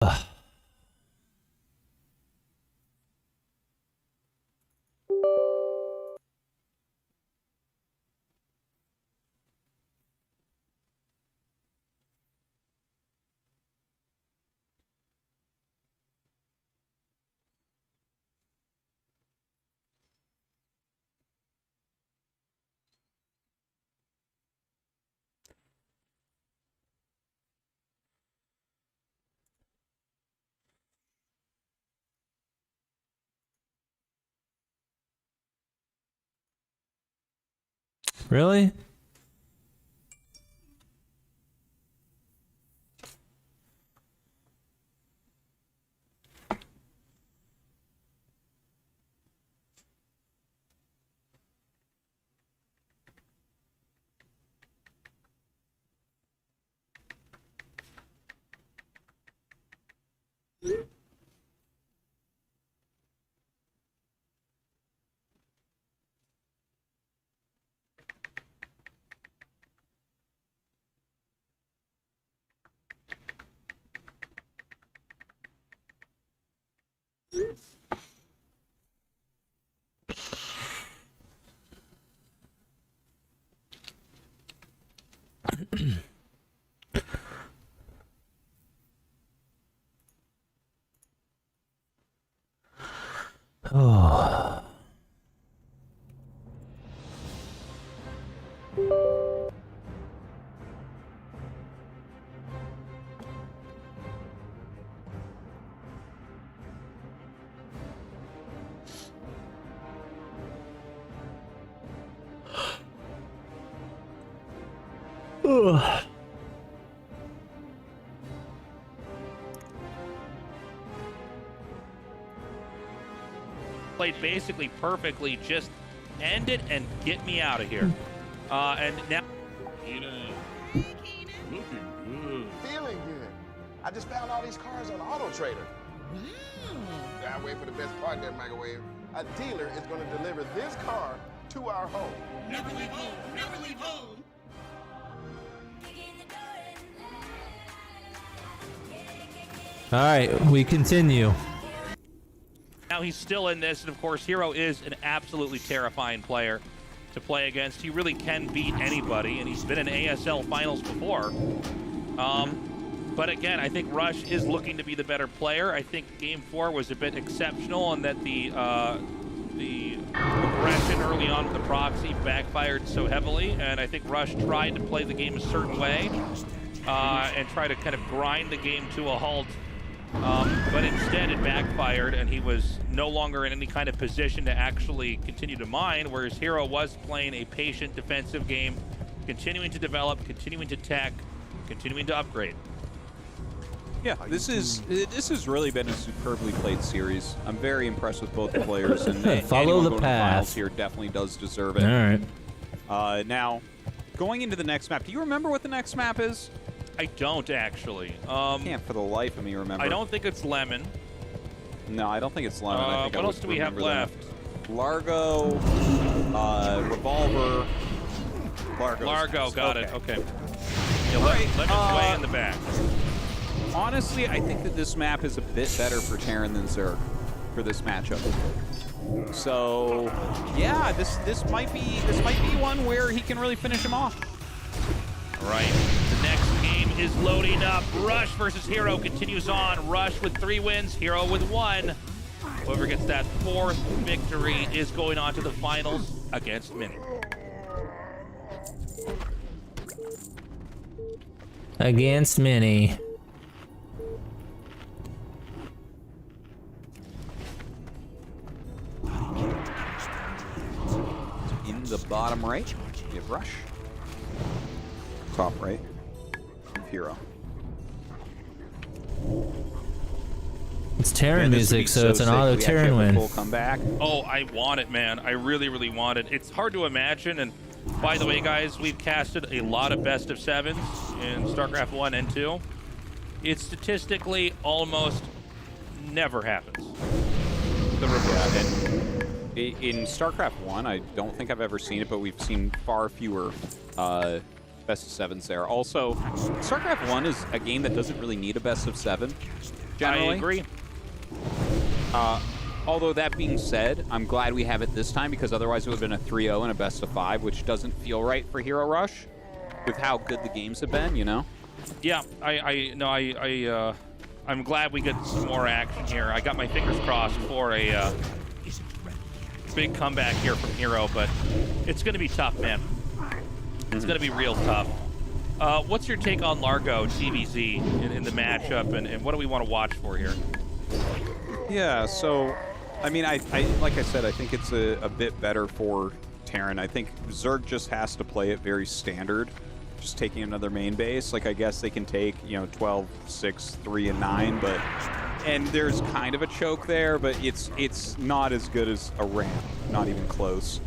Ugh. Really? Oh. Ugh. Played basically perfectly, just end it and get me out of here. And now, Looking good. Feeling good. I just found all these cars on Auto Trader. Wow. Gotta wait for the best part in that microwave. A dealer is gonna deliver this car to our home. Never leave home. Never leave home. All right, we continue. now he's still in this, and of course, Hero is an absolutely terrifying player to play against. He really can beat anybody, and he's been in ASL finals before. But again, I think Rush is looking to be the better player. I think Game 4 was a bit exceptional in that the progression early on with the proxy backfired so heavily, and I think Rush tried to play the game a certain way and try to kind of grind the game to a halt. But instead it backfired, and he was no longer in any kind of position to actually continue to mine, whereas Hero was playing a patient defensive game, continuing to develop, continuing to tech, continuing to upgrade. Yeah, this has really been a superbly played series. I'm very impressed with both the players, and Follow anyone the going to path. finals here definitely does deserve it. All right. Now, going into the next map, do you remember what the next map is? I don't actually. Can't for the life of me remember. I don't think it's Lemon. No, I don't think it's Lemon. I think What I else would do we have remember left? that. Largo, Revolver, Largo, got it. Okay. Yeah, Right, Lemon's way in the back. Honestly, I think that this map is a bit better for Terran than Zerg for this matchup. So, yeah, this might be one where he can really finish him off. All right. The next game is loading up. Rush versus Hero continues on. Rush with 3 wins, Hero with 1. Whoever gets that 4th victory is going on to the finals against Mini. Against Mini. In the bottom right, you have Rush. Top right, Hero. It's Terran Man, this would music, be so it's an sick. auto We actually Terran have a win. Full comeback. Oh, I want it, man. I really, really want it. It's hard to imagine, and by the way, guys, we've casted a lot of best of 7s in StarCraft 1 and 2. It statistically almost never happens. The reverse. In StarCraft 1, I don't think I've ever seen it, but we've seen far fewer best of 7s there. Also, StarCraft 1 is a game that doesn't really need a best of 7. generally. I agree. Although that being said, I'm glad we have it this time because otherwise it would have been a 3-0 and a best of 5, which doesn't feel right for Hero Rush with how good the games have been, you know? Yeah, I'm glad we get some more action here. I got my fingers crossed for a big comeback here from Hero, but it's going to be tough, man. It's going to be real tough. What's your take on Largo TBC in the matchup, and what do we want to watch for here? Yeah, so, I mean, I like I said, I think it's a bit better for Terran. I think Zerg just has to play it very standard, just taking another main base. Like, I guess they can take, you know, 12, 6, 3, and 9, but... And there's kind of a choke there, but it's not as good as a ramp, not even close.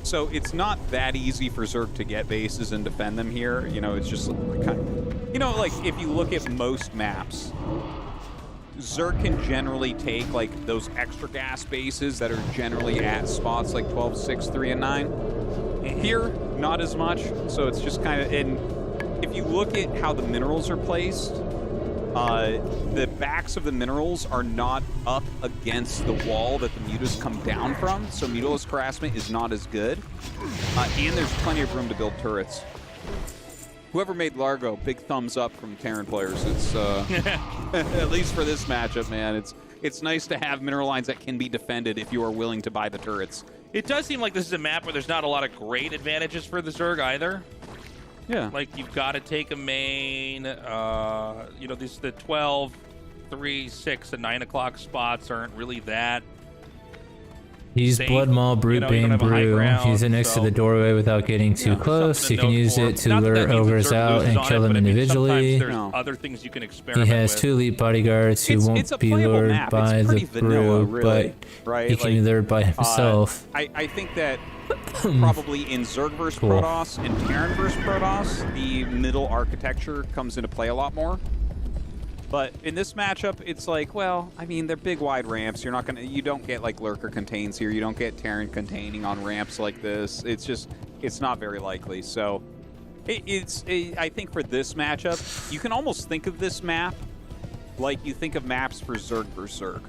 So it's not that easy for Zerg to get bases and defend them here. You know, it's just kind of... You know, like, if you look at most maps, Zerg can generally take, like, those extra gas bases that are generally at spots like 12, 6, 3, and 9. Here, not as much, so it's just kind of... And if you look at how the minerals are placed, the backs of the minerals are not up against the wall that the mutas come down from, so mutalist harassment is not as good. And there's plenty of room to build turrets. Whoever made Largo, big thumbs up from Terran players. It's at least for this matchup, man. It's nice to have mineral lines that can be defended if you are willing to buy the turrets. It does seem like this is a map where there's not a lot of great advantages for the Zerg either. Yeah. Like, you've got to take a main, you know, the 12, 3, 6, and 9 o'clock spots aren't really that. He's safe. Blood Maul, Brute You know, you Bane don't have a high Brew. ground, He's in next to so- the doorway without getting too close. Something You to can note use for. it to Not that lure that means the ogres Zerg out loses and on kill it, them but I mean, individually. sometimes No. there's other things you can He experiment has with. 2 elite bodyguards who It's won't a be playable lured map. by It's the pretty vanilla, brew, really, but right? he can be lured by himself. I think that probably in Zerg vs. Cool. Protoss and Terran vs. Protoss, the middle architecture comes into play a lot more. But in this matchup, it's like, well, I mean, they're big wide ramps. You don't get like lurker contains here. You don't get Terran containing on ramps like this. It's not very likely. So I think for this matchup, you can almost think of this map like you think of maps for Zerg vs. Zerg,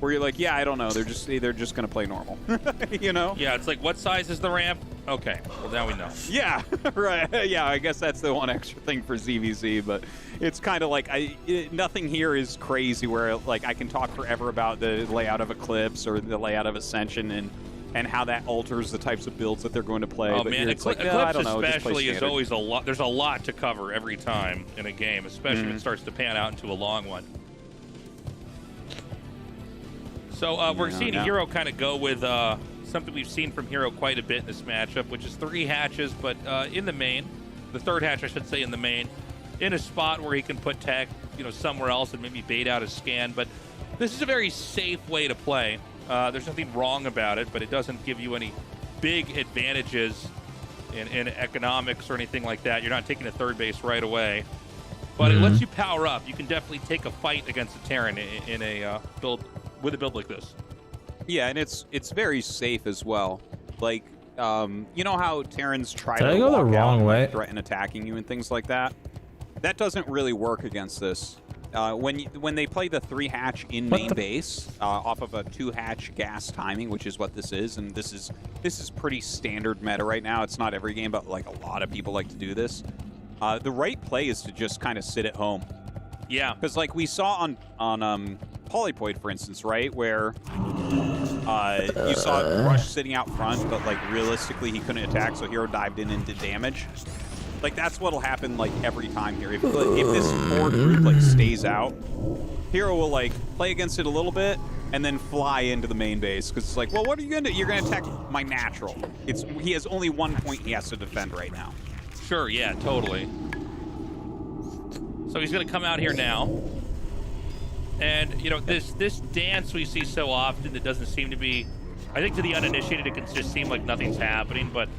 where you're like, yeah, I don't know. They're just going to play normal, you know? Yeah, it's like, what size is the ramp? Okay, well, now we know. Yeah, right. Yeah, I guess that's the one extra thing for ZVZ, but it's kind of like nothing here is crazy where like I can talk forever about the layout of Eclipse or the layout of Ascension and how that alters the types of builds that they're going to play. Oh but man, here it's like, Eclipse I don't know, just play especially is standard. always a lot. There's a lot to cover every time in a game, especially Mm-hmm. when it starts to pan out into a long one. So we're seeing yeah. Hero kind of go with something we've seen from Hero quite a bit in this matchup, which is 3 hatches, but in the main, the 3rd hatch, I should say, in the main, in a spot where he can put tech, you know, somewhere else and maybe bait out a scan. But this is a very safe way to play. There's nothing wrong about it, but it doesn't give you any big advantages in economics or anything like that. You're not taking a 3rd base right away. But it lets you power up. You can definitely take a fight against a Terran in a build with a build like this. Yeah, and it's very safe as well. Like, you know how Terrans try Did to I go the walk out wrong and, way? like, threaten attacking you and things like that? That doesn't really work against this. When they play the 3 hatch in main base off of a 2 hatch gas timing, which is what this is, and this is pretty standard meta right now. It's not every game, but like a lot of people like to do this. The right play is to just kind of sit at home. Yeah. Because like we saw on Polypoid, for instance, right, where you saw Rush sitting out front, but like realistically he couldn't attack, so Hero dived in and did damage. Like that's what'll happen like every time here. If this 4 group like stays out, Hero will like play against it a little bit and then fly into the main base because it's like, well, what are you gonna do? You're gonna attack my natural. He has only 1 point he has to defend right now. Sure, yeah, totally. So he's going to come out here now. And, you know, this dance we see so often that doesn't seem to be... I think to the uninitiated, it can just seem like nothing's happening, but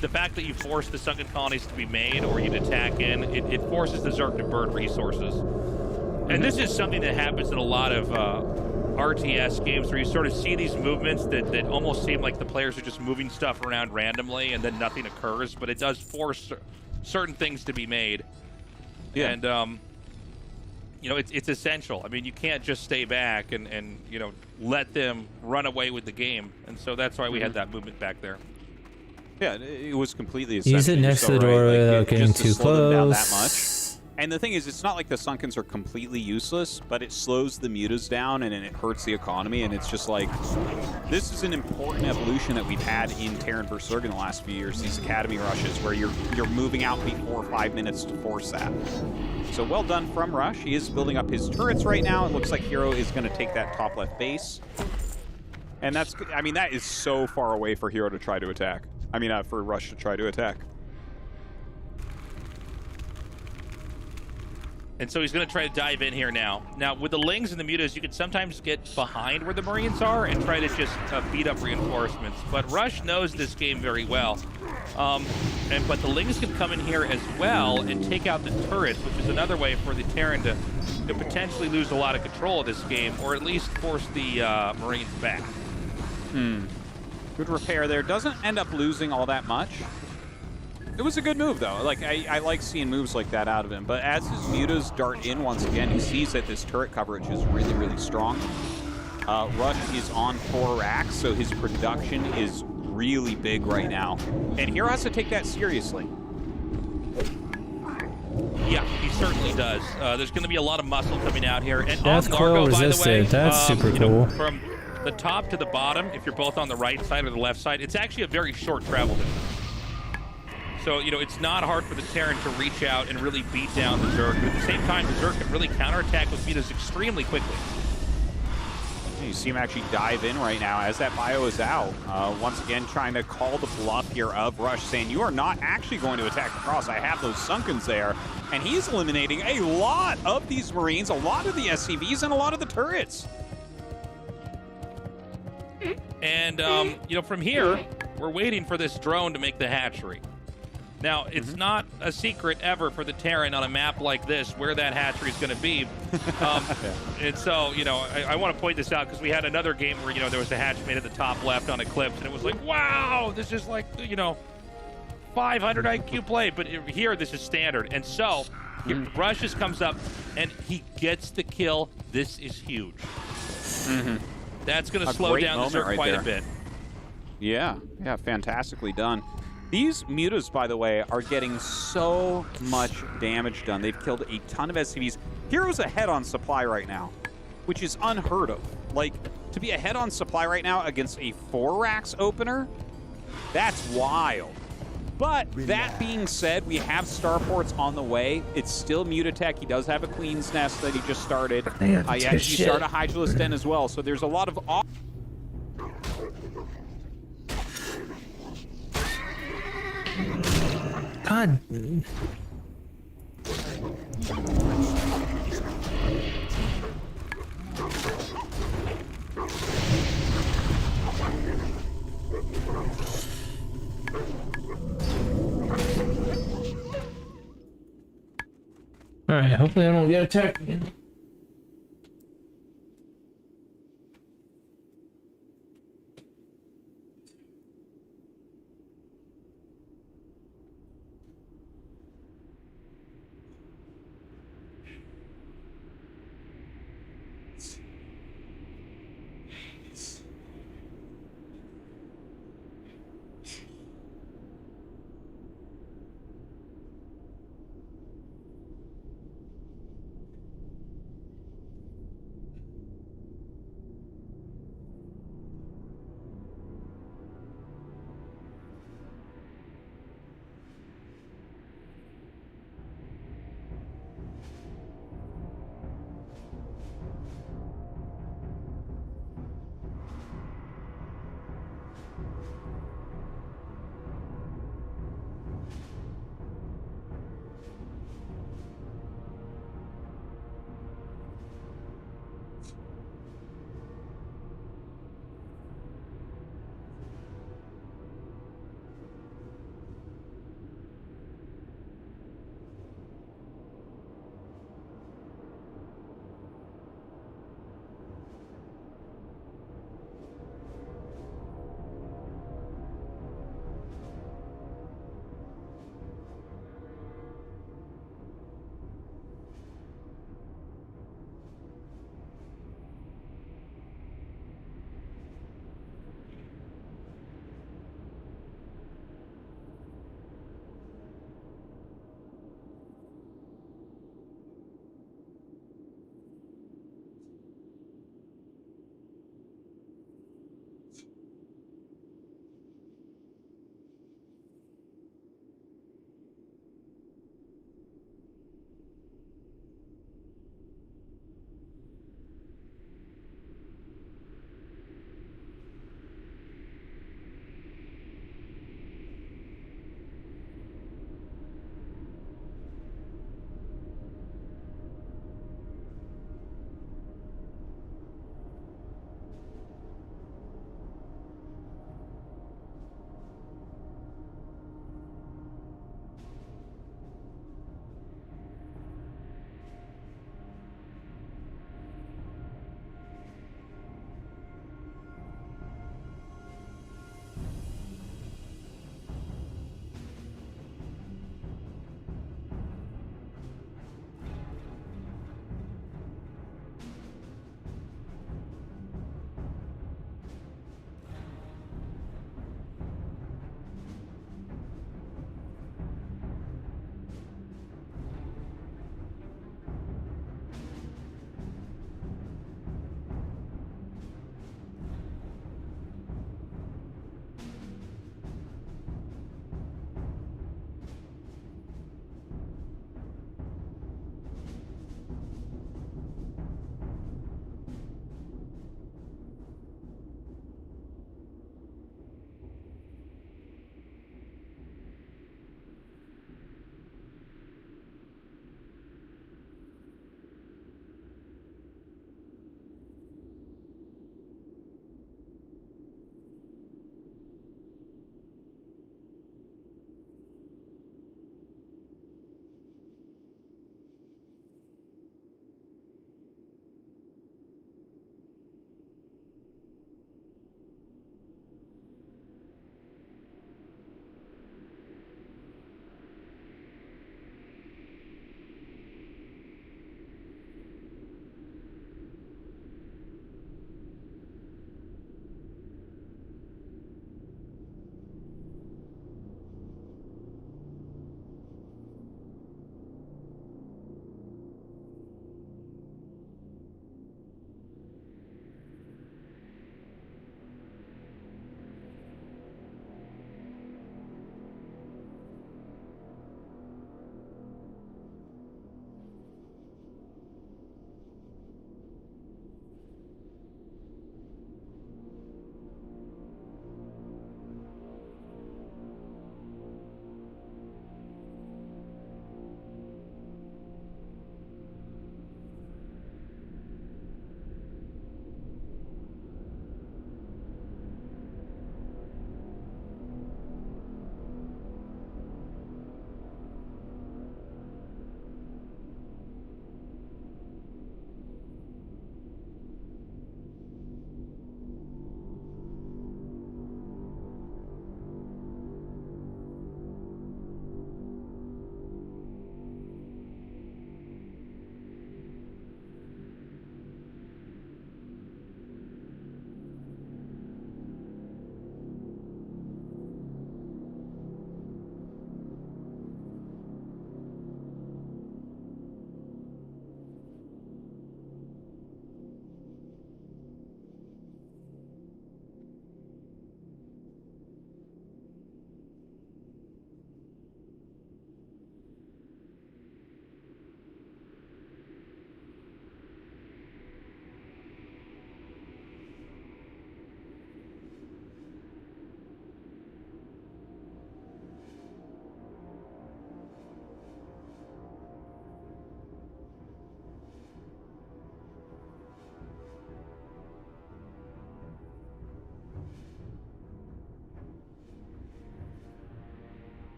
the fact that you force the sunken colonies to be made or you'd attack in, it forces the Zerg to burn resources. And this is something that happens in a lot of RTS games where you sort of see these movements that almost seem like the players are just moving stuff around randomly and then nothing occurs, but it does force certain things to be made. Yeah. And you know, it's essential. I mean, you can't just stay back and you know, let them run away with the game. And so that's why we had that movement back there. Yeah, it was completely essential. Use it You're next so to the right. door Like, without getting just to too slow them down that close. much. And the thing is, it's not like the Sunkens are completely useless, but it slows the mutas down and it hurts the economy. And it's just like, this is an important evolution that we've had in Terran vs. Zerg in the last few years. These academy rushes where you're moving out before 5 minutes to force that. So well done from Rush. He is building up his turrets right now. It looks like Hero is going to take that top left base. And that's, I mean, that is so far away for Hero to try to attack. I mean, for Rush to try to attack. And so he's going to try to dive in here now. Now, with the Lings and the Mutas, you can sometimes get behind where the Marines are and try to just beat up reinforcements. But Rush knows this game very well. But the Lings can come in here as well and take out the turrets, which is another way for the Terran to potentially lose a lot of control of this game, or at least force the Marines back. Good repair there. Doesn't end up losing all that much. It was a good move, though. Like, I like seeing moves like that out of him. But as his mutas dart in once again, he sees that this turret coverage is really, really strong. Rush is on 4 racks, so his production is really big right now. And Hero has to take that seriously. Yeah, he certainly does. There's going to be a lot of muscle coming out here. And That's on coil Largo, by the way, resistant. That's super you know, cool. from the top to the bottom, if you're both on the right side or the left side, it's actually a very short travel distance. So, you know, it's not hard for the Terran to reach out and really beat down the Zerg. But at the same time, the Zerg can really counterattack with mutas extremely quickly. You see him actually dive in right now as that bio is out. Once again, trying to call the bluff here of Rush, saying, you are not actually going to attack the cross. I have those Sunkens there. And he's eliminating a lot of these Marines, a lot of the SCVs, and a lot of the turrets. And, you know, from here, we're waiting for this drone to make the hatchery. Now, it's not a secret ever for the Terran on a map like this where that hatchery is going to be. And so, you know, I want to point this out because we had another game where, you know, there was a hatch made at the top left on Eclipse, and it was like, wow, this is like, you know, 500 IQ play. But here, this is standard. And so, here, Rushes comes up, and he gets the kill. This is huge. That's going to slow down the Zerg quite a bit. Yeah, fantastically done. These mutas, by the way, are getting so much damage done. They've killed a ton of SCVs. Hero's ahead on supply right now, which is unheard of. Like, to be ahead on supply right now against a 4 racks opener, that's wild. But that being said, we have starports on the way. It's still Mutatech. He does have a Queen's Nest that he just started. He actually started a Hydralisk Den as well, so there's a lot of... God. Alright, hopefully I don't get attacked again.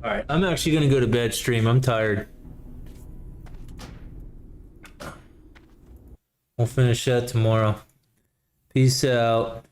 Alright, I'm actually gonna go to bed stream. I'm tired. We'll finish that tomorrow. Peace out.